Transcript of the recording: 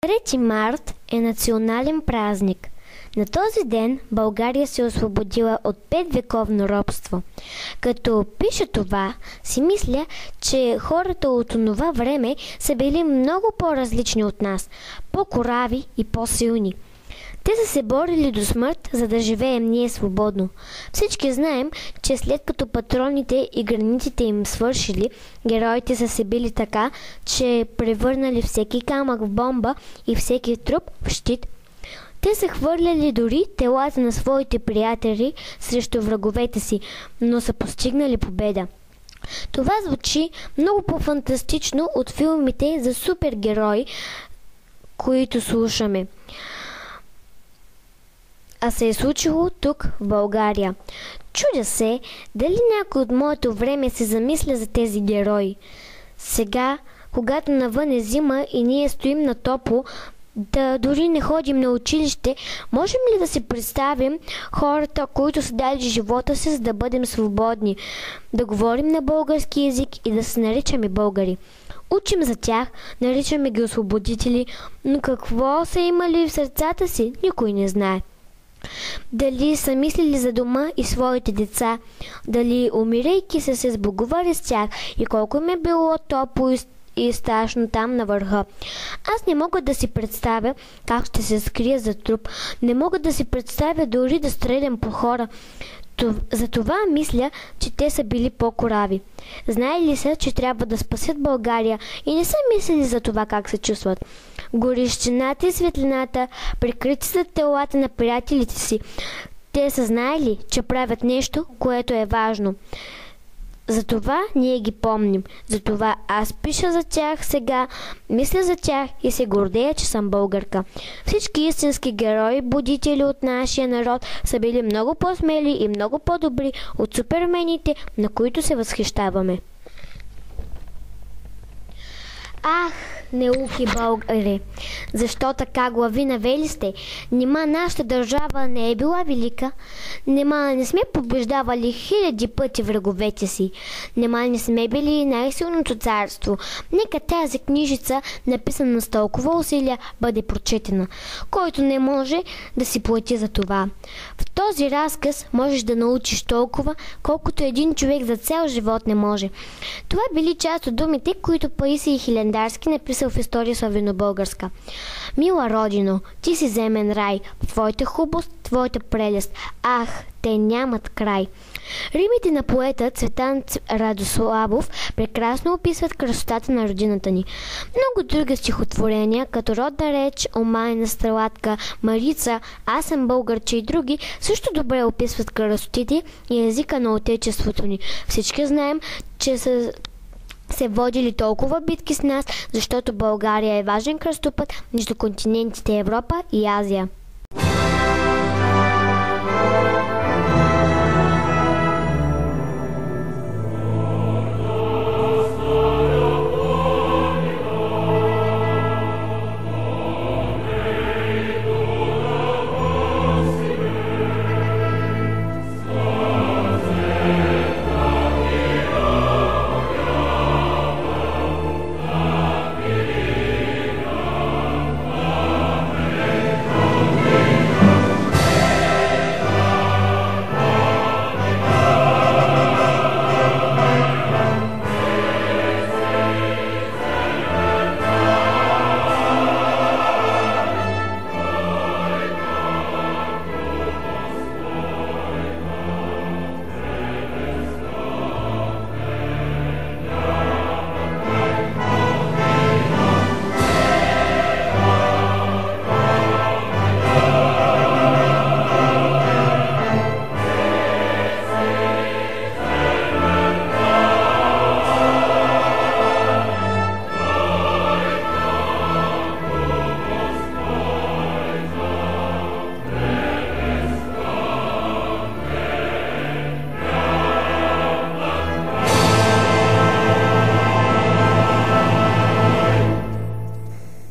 3 март е национален празник. На този ден България се освободила от 5-вековно робство. Като пиша това, си мисля, че хората от онова време са били много по-различни от нас, по-корави и по-силни. Те са се борили до смърт, за да живеем ние свободно. Всички знаем, че след като патроните и границите им свършили, героите са се били така, че превърнали всеки камък в бомба и всеки труп в щит. Те са хвърляли дори телата на своите приятели срещу враговете си, но са постигнали победа. Това звучи много по-фантастично от филмите за супергерои, които слушаме. А се е случило тук, в България. Чудя се, дали някой от моето време се замисля за тези герои. Сега, когато навън е зима и ние стоим на топло, да дори не ходим на училище, можем ли да си представим хората, които са дали живота си, за да бъдем свободни, да говорим на български език и да се наричаме българи? Учим за тях, наричаме ги освободители, но какво са имали в сърцата си, никой не знае. Дали са мислили за дома и своите деца, дали умирайки са се сбогували с тях и колко им е било топло и страшно там на върха. Аз не мога да си представя как ще се скрия за труп, не мога да си представя дори да стрелям по хора. Затова мисля, че те са били по-корави. Знаели са, че трябва да спасят България и не са мислили за това как се чувстват. Горещината и светлината, прикрити са телата на приятелите си. Те са знаели, че правят нещо, което е важно. Затова ние ги помним. Затова аз пиша за тях сега, мисля за тях и се гордея, че съм българка. Всички истински герои, будители от нашия народ, са били много по-смели и много по-добри от супермените, на които се възхищаваме. Ах, неухи българи! Защо така глави навели сте? Нима нашата държава не е била велика? Нима не сме побеждавали 1000 пъти враговете си? Нима не сме били най-силното царство? Нека тази книжица, написана с толкова усилия, бъде прочетена. Който не може да си плати за това. В този разказ можеш да научиш толкова, колкото един човек за цял живот не може. Това били част от думите, които Паисий Хилендарски написал в История славянобългарска. Мила родино, ти си земен рай, твоята хубост, твоята прелест. Ах, те нямат край. Римите на поета Цветан Радославов прекрасно описват красотата на родината ни. Много други стихотворения, като Родна реч, Омайна стрелатка, Марица, Аз съм българче и други, също добре описват красотите и езика на отечеството ни. Всички знаем, че се водили толкова битки с нас, защото България е важен кръстопът между континентите Европа и Азия.